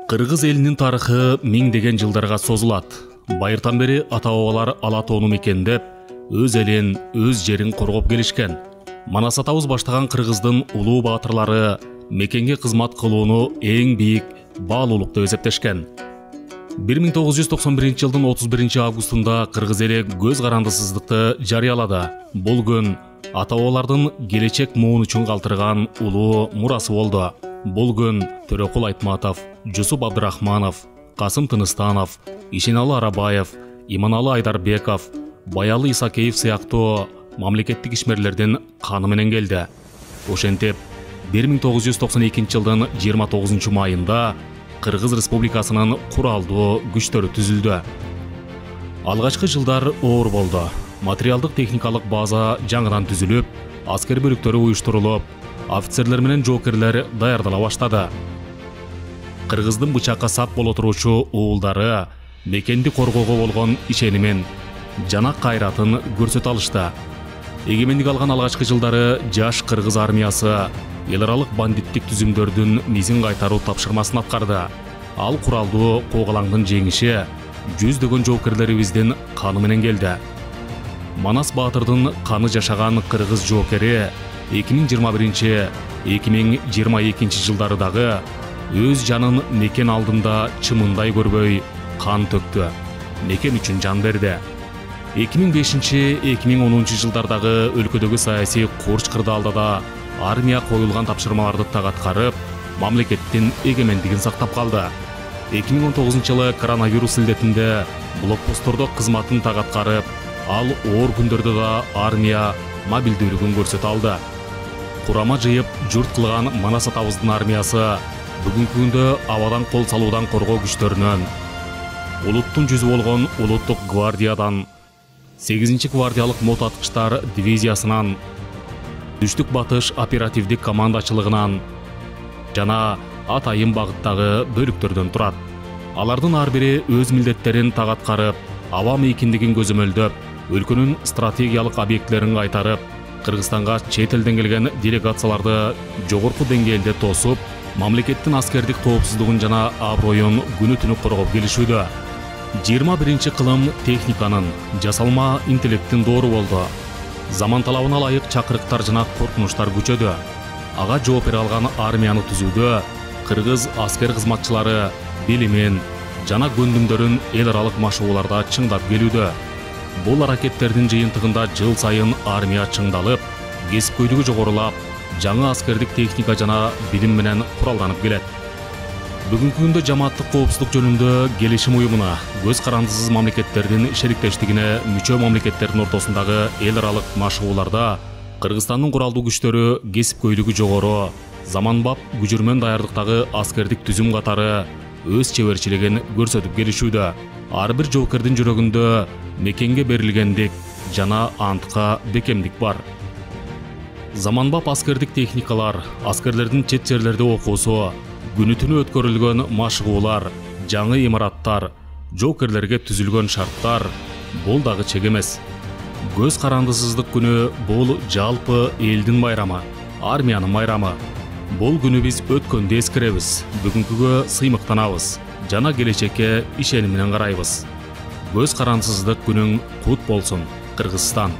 Кыргыз элинин тарыхы миңдеген жылдарга созулат. Байыртан бери ата-бабалар ала тоону мекендеп, өз элин, өз жерин коргоп келишкен. Манас атабыз баштаган кыргыздын улуу баатырлары мекенге кызмат кылууну эң бийик баалуулук деп эсептешкен. 1991 жылдын 31 августунда кыргыз эли көз карандысыздыкты жарыялады. Бул күн ата-бабалардын келечек муун үчүн калтырган улуу мурасы болду. Бул күн Төрөкул Айтматов, Жусуп Абдырахманов, Касым Тыныстанов, Ишеналы Арабаев, Иманалы Айдарбеков, Баялы Исакеев сыяктуу мамлекеттик ишмерлердин каны менен келди. Ошентип 1992 жылдын 29 майында Кыргыз Республикасынын куралдуу күчтөрү түзүлдү. Алгачкы жылдар оор болду. Материалдык техникалык база жаңыдан түзүлүп, аскер бөлүктөрү уюштурулуп, офицерлер менен жоокерлер даярдала баштады. Кыргыздын бычакка сап боло туручу уулдары мекенди коргоого болгон ишенимин, жана кайратын көрсөтө алышты. Эгемендик алган алгачкы жылдары жаш кыргыз армиясы эл аралык бандиттик түзүмдөрдүн мизин кайтаруу тапшырмасын аткарды. Ал куралдуу коогалаңдын жеңиши жүздөгөн жоокерлерибиздин каны менен келди. Манас Баатырдын каны жашаган кыргыз жоокери 2021-2022 жылдары дагы өз жанын мекен алдында чымындай көрбөй кан төктү. Мекен үчүн жан берди. 2005-2010 жылдардагы өлкөдөгү саясий курч кырдаалда армия коюлган тапшырмаларды так аткарып, мамлекеттин эгемендигин сактап калды. 2019 жылы коронавирус илдетинде блокпосттордо кызматын так аткарып, ал оор күндөрдө да армия мобилдүүлүгүн көрсөтө алды. Курама жыйып журт кылган Манас атабыздын армиясы бүгүнкү күндө абадан кол салуудан коргоо күчтөрүнөн, улуттун жүзү болгон улуттук гвардиядан, 8 гвардиялык мот аткычтар дивизиясынан, түштүк батыш оперативдик командачылыгынан жана атайын багыттагы бөлүктөрдөн турат. Алардын ар бири өз милдеттерин так аткарып, аба мейкиндигин көзөмөлдөп, өлкөнүн стратегиялык объектилерин кайтарып, Кыргызстанга чет элден келген делегацияларды жогорку деңгээлде тосуп, мамлекеттин аскердик коопсуздугун жана аброюн күнү-түнү коргоп келишүүдө. 21 кылым техниканын, жасалма интеллекттин доору болду. Заман талабына ылайык чакырыктар жана коркунучтар күчөдү. Ага жооп бере алган армияны түзүүдө кыргыз аскер кызматчылары билимин жана көндүмдөрүн эл аралык машыгууларда чыңдап келүүдө. Бул аракеттердин жыйынтыгында жыл сайын армия чыңдалып, кесипкөйлүгү жогорулап, жаңы аскердик техника жана билим менен куралданып келет. Бүгүнкү күндө жамааттык коопсуздук жөнүндө келишим уюмуна, көз карандысыз мамлекеттердин шериктештигине мүчө мамлекеттердин ортосундагы эл аралык машыгууларда Кыргызстандын куралдуу күчтөрү кесипкөйлүгү жогору, заманбап күжүрмөн даярдыктагы аскердик түзүм катары өз чеберчилигин көрсөтүп келишүүдө. Ар бир жоокердин жүрөгүндө мекенге берилгендик жана антка бекемдик бар. Заманбап аскердик техникалар, аскерлердин чет жерлерде окуусу, күнү-түнү өткөрүлгөн машыгуулар, жаңы имараттар, жоокерлерге түзүлгөн шарттар бул дагы чек эмес. Көз карандысыздык күнү бул жалпы элдин байрамы, армиянын байрамы. Бул күнү биз өткөндү эскеребиз, бүгүнкүгө сыймыктанабыз жана келечекке ишеним менен карайбыз. Көз карандысыздык күнүң кут болсун, Кыргызстан.